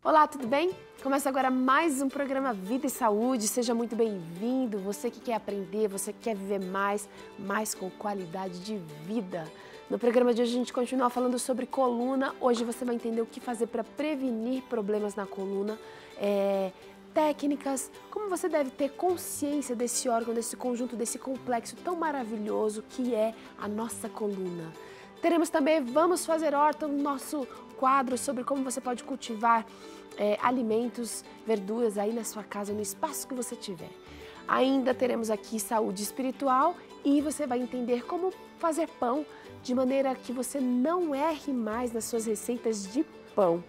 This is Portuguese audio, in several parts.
Olá, tudo bem? Começa agora mais um programa Vida e Saúde. Seja muito bem-vindo. Você que quer aprender, você que quer viver mais com qualidade de vida. No programa de hoje a gente continua falando sobre coluna. Hoje você vai entender o que fazer para prevenir problemas na coluna, técnicas, como você deve ter consciência desse órgão, desse conjunto, desse complexo tão maravilhoso que é a nossa coluna. Teremos também Vamos Fazer Horta, o nosso quadro sobre como você pode cultivar alimentos, verduras aí na sua casa, no espaço que você tiver. Ainda teremos aqui saúde espiritual e você vai entender como fazer pão de maneira que você não erre mais nas suas receitas de pão.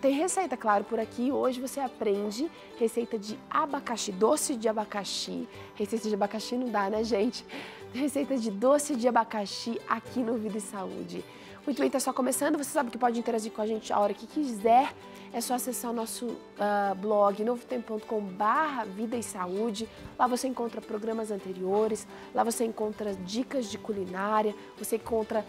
Tem receita, claro, por aqui. Hoje você aprende receita de abacaxi, doce de abacaxi. Receita de abacaxi não dá, né, gente? Receita de doce de abacaxi aqui no Vida e Saúde. Muito bem, tá só começando. Você sabe que pode interagir com a gente a hora que quiser. É só acessar o nosso blog novotempo.com/vida e saúde. Lá você encontra programas anteriores, lá você encontra dicas de culinária, você encontra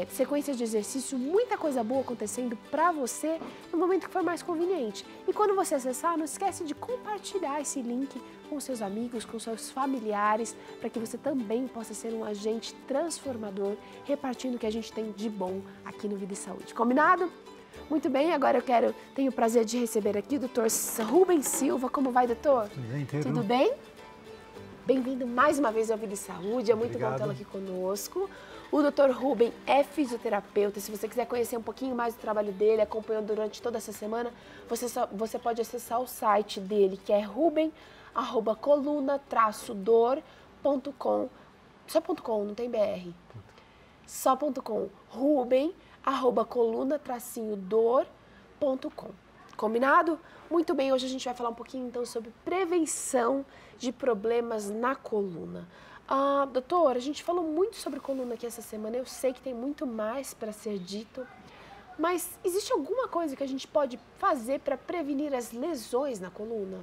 sequências de exercício, muita coisa boa acontecendo para você no momento que for mais conveniente. E quando você acessar, não esquece de compartilhar esse link com seus amigos, com seus familiares, para que você também possa ser um agente transformador, repartindo o que a gente tem de bom aqui no Vida e Saúde. Combinado? Muito bem, agora tenho o prazer de receber aqui o Dr. Rubem Silva. Como vai, doutor? Tudo bem? Bem-vindo mais uma vez ao Vida e Saúde, é muito bom tê-lo aqui conosco. O Dr. Rubem é fisioterapeuta. Se você quiser conhecer um pouquinho mais do trabalho dele, acompanhando durante toda essa semana, você pode acessar o site dele, que é ruben@coluna-dor.com. Só .com, não tem BR. Só .com. ruben@coluna-dor.com. Combinado? Muito bem, hoje a gente vai falar um pouquinho então sobre prevenção de problemas na coluna. Doutor, a gente falou muito sobre coluna aqui essa semana, eu sei que tem muito mais para ser dito, mas existe alguma coisa que a gente pode fazer para prevenir as lesões na coluna?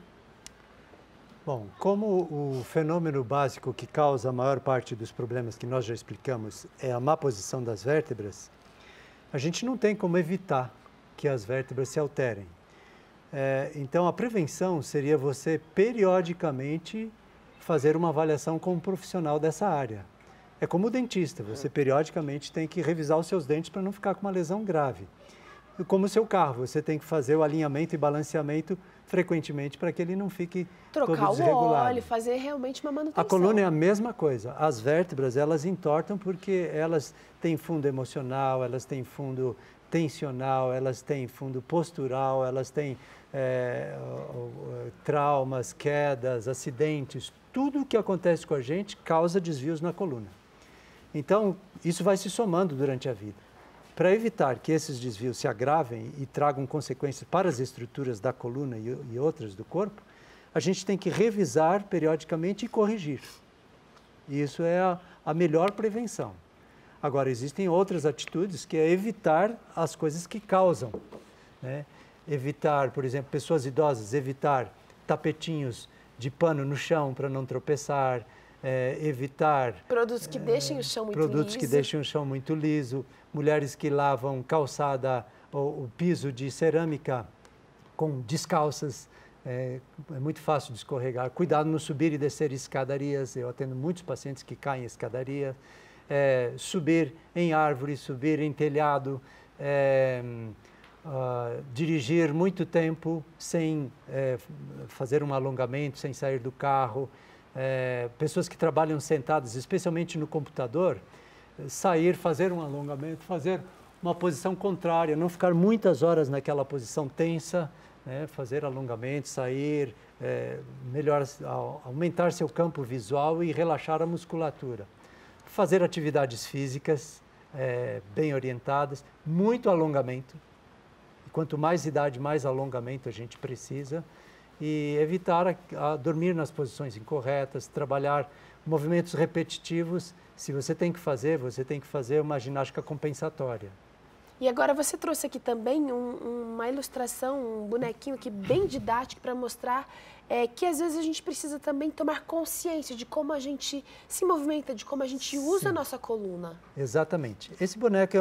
Bom, como o fenômeno básico que causa a maior parte dos problemas que nós já explicamos é a má posição das vértebras, a gente não tem como evitar que as vértebras se alterem. Então, a prevenção seria você periodicamente fazer uma avaliação com um profissional dessa área. É como o dentista, você periodicamente tem que revisar os seus dentes para não ficar com uma lesão grave. E como o seu carro, você tem que fazer o alinhamento e balanceamento frequentemente para que ele não fique todo desregulado. Trocar o óleo, fazer realmente uma manutenção. A coluna é a mesma coisa. As vértebras, elas entortam porque elas têm fundo emocional, elas têm fundo tensional, elas têm fundo postural, elas têm traumas, quedas, acidentes. Tudo o que acontece com a gente causa desvios na coluna. Então, isso vai se somando durante a vida. Para evitar que esses desvios se agravem e tragam consequências para as estruturas da coluna e outras do corpo, a gente tem que revisar periodicamente e corrigir. Isso é a melhor prevenção. Agora, existem outras atitudes que é evitar as coisas que causam, né? Evitar, por exemplo, pessoas idosas, evitar tapetinhos de pano no chão para não tropeçar, evitar... Produtos que deixem o chão muito produtos liso. que deixem o chão muito liso, mulheres que lavam calçada ou o piso de cerâmica com descalças, é muito fácil de escorregar. Cuidado no subir e descer escadarias, eu atendo muitos pacientes que caem em escadaria. Subir em árvore, subir em telhado, dirigir muito tempo sem fazer um alongamento, sem sair do carro. Pessoas que trabalham sentadas, especialmente no computador, sair, fazer um alongamento, fazer uma posição contrária, não ficar muitas horas naquela posição tensa, né? Fazer alongamento, sair, melhor aumentar seu campo visual e relaxar a musculatura. Fazer atividades físicas bem orientadas, muito alongamento. Quanto mais idade, mais alongamento a gente precisa. E evitar dormir nas posições incorretas, trabalhar movimentos repetitivos. Se você tem que fazer uma ginástica compensatória. E agora você trouxe aqui também uma ilustração, um bonequinho aqui bem didático para mostrar que às vezes a gente precisa também tomar consciência de como a gente se movimenta, de como a gente usa a nossa coluna. Exatamente. Esse boneco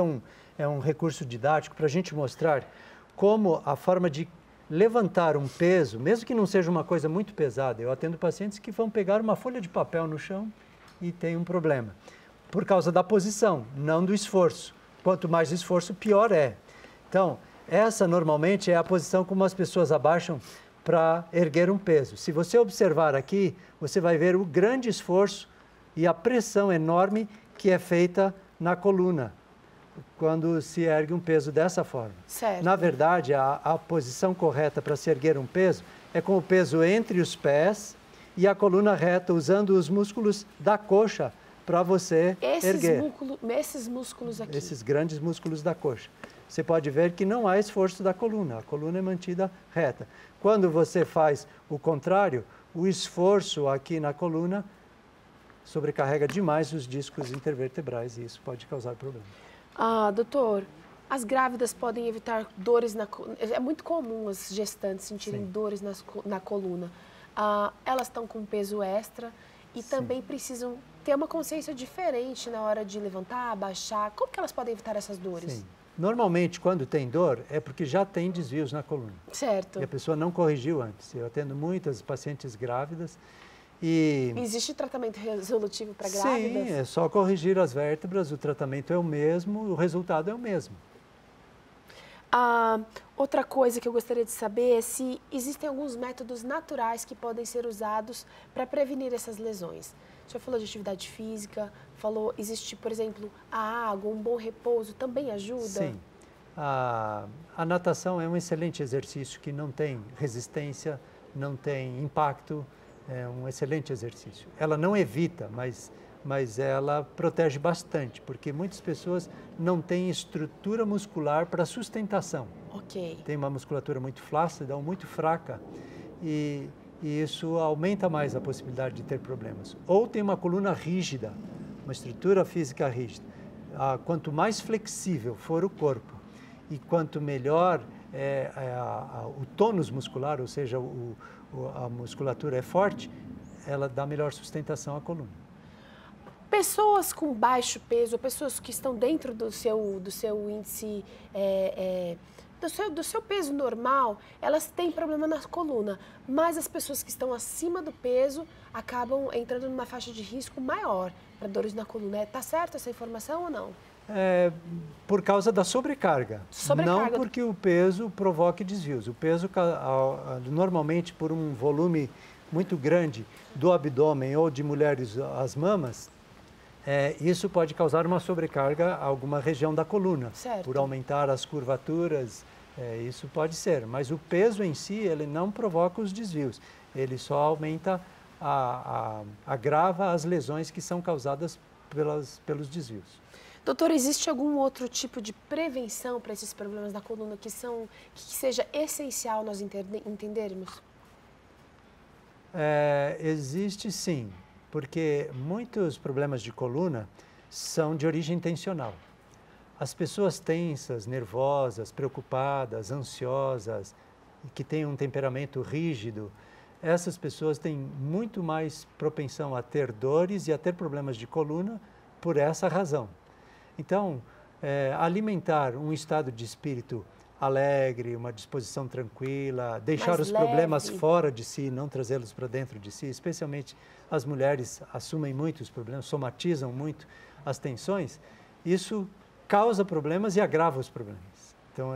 é um recurso didático para a gente mostrar como a forma de levantar um peso, mesmo que não seja uma coisa muito pesada. Eu atendo pacientes que vão pegar uma folha de papel no chão e tem um problema. Por causa da posição, não do esforço. Quanto mais esforço, pior é. Então, essa normalmente é a posição como as pessoas abaixam para erguer um peso. Se você observar aqui, você vai ver o grande esforço e a pressão enorme que é feita na coluna quando se ergue um peso dessa forma. Certo. Na verdade, a posição correta para se erguer um peso é com o peso entre os pés e a coluna reta, usando os músculos da coxa para você erguer. Esses músculos aqui. Esses grandes músculos da coxa. Você pode ver que não há esforço da coluna, a coluna é mantida reta. Quando você faz o contrário, o esforço aqui na coluna sobrecarrega demais os discos intervertebrais e isso pode causar problema. Doutor, as grávidas podem evitar dores na coluna. É muito comum as gestantes sentirem Sim. dores na coluna. Elas estão com peso extra e Sim. também precisam ter uma consciência diferente na hora de levantar, abaixar. Como que elas podem evitar essas dores? Sim. Normalmente, quando tem dor, é porque já tem desvios na coluna. Certo. E a pessoa não corrigiu antes. Eu atendo muitas pacientes grávidas e... Existe tratamento resolutivo para grávidas? Sim, é só corrigir as vértebras, o tratamento é o mesmo, o resultado é o mesmo. Outra coisa que eu gostaria de saber é se existem alguns métodos naturais que podem ser usados para prevenir essas lesões. O senhor falou de atividade física, existe, por exemplo, a água, um bom repouso também ajuda? Sim. A natação é um excelente exercício que não tem resistência, não tem impacto, é um excelente exercício. Ela não evita, mas ela protege bastante, porque muitas pessoas não têm estrutura muscular para sustentação. Ok. Tem uma musculatura muito flácida ou muito fraca e isso aumenta mais a possibilidade de ter problemas. Ou tem uma coluna rígida, uma estrutura física rígida. Quanto mais flexível for o corpo e quanto melhor o tônus muscular, ou seja, a musculatura é forte, ela dá melhor sustentação à coluna. Pessoas com baixo peso, pessoas que estão dentro do seu índice, do seu peso normal, elas têm problema na coluna, mas as pessoas que estão acima do peso acabam entrando numa faixa de risco maior para dores na coluna. Está certo essa informação ou não? Por causa da sobrecarga. Não porque o peso provoque desvios. O peso, normalmente, por um volume muito grande do abdômen ou de mulheres as mamas, isso pode causar uma sobrecarga a alguma região da coluna. Certo. Por aumentar as curvaturas, isso pode ser. Mas o peso em si, ele não provoca os desvios. Ele só aumenta, agrava as lesões que são causadas pelos desvios. Doutor, existe algum outro tipo de prevenção para esses problemas da coluna que seja essencial nós entendermos? Existe sim, porque muitos problemas de coluna são de origem tensional. As pessoas tensas, nervosas, preocupadas, ansiosas, que têm um temperamento rígido, essas pessoas têm muito mais propensão a ter dores e a ter problemas de coluna por essa razão. Então, alimentar um estado de espírito alegre, uma disposição tranquila, deixar os problemas fora de si, não trazê-los para dentro de si, especialmente as mulheres assumem muito os problemas, somatizam muito as tensões, isso causa problemas e agrava os problemas. Então,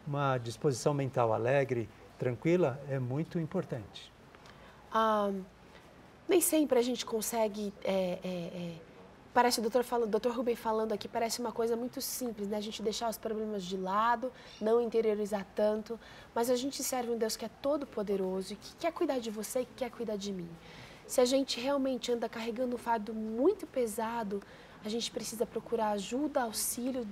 uma disposição mental alegre, tranquila, é muito importante. Nem sempre a gente consegue... Parece o Dr. Rubem falando aqui, parece uma coisa muito simples, né? A gente deixar os problemas de lado, não interiorizar tanto, mas a gente serve um Deus que é todo poderoso e que quer cuidar de você e que quer cuidar de mim. Se a gente realmente anda carregando um fardo muito pesado, a gente precisa procurar ajuda, auxílio.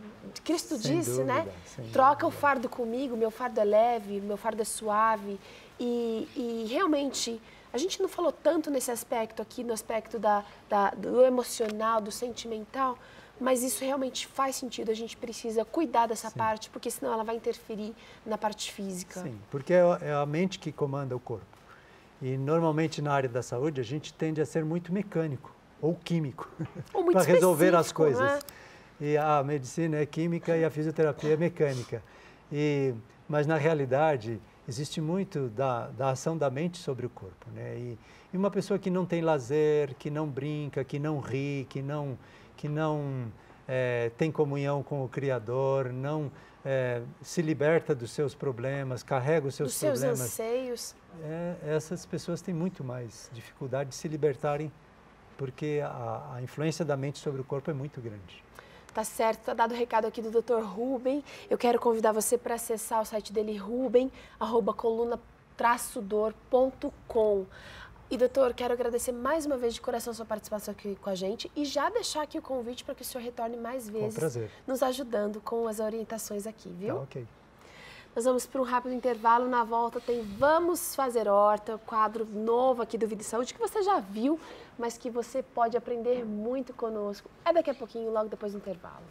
Cristo disse, né? Troca o fardo comigo, meu fardo é leve, meu fardo é suave. E realmente... A gente não falou tanto nesse aspecto aqui, no aspecto do emocional, do sentimental, mas isso realmente faz sentido. A gente precisa cuidar dessa parte, porque senão ela vai interferir na parte física. Sim, porque é a mente que comanda o corpo. E normalmente na área da saúde a gente tende a ser muito mecânico ou químico para resolver as coisas. Né? E a medicina é química e a fisioterapia é mecânica. Mas, na realidade, existe muito da ação da mente sobre o corpo, né? E uma pessoa que não tem lazer, que não brinca, que não ri, que não tem comunhão com o Criador, não se liberta dos seus problemas, carrega os seus problemas. Dos seus anseios. Essas pessoas têm muito mais dificuldade de se libertarem, porque a influência da mente sobre o corpo é muito grande. Tá certo, tá dado o recado aqui do Dr. Rubem. Eu quero convidar você para acessar o site dele, ruben@coluna-dor.com. E, doutor, quero agradecer mais uma vez de coração a sua participação aqui com a gente e já deixar aqui o convite para que o senhor retorne mais vezes, com prazer, nos ajudando com as orientações aqui, viu? Tá, ok. Nós vamos para um rápido intervalo, na volta tem Vamos Fazer Horta, quadro novo aqui do Vida e Saúde, que você já viu, mas que você pode aprender muito conosco. É daqui a pouquinho, logo depois do intervalo.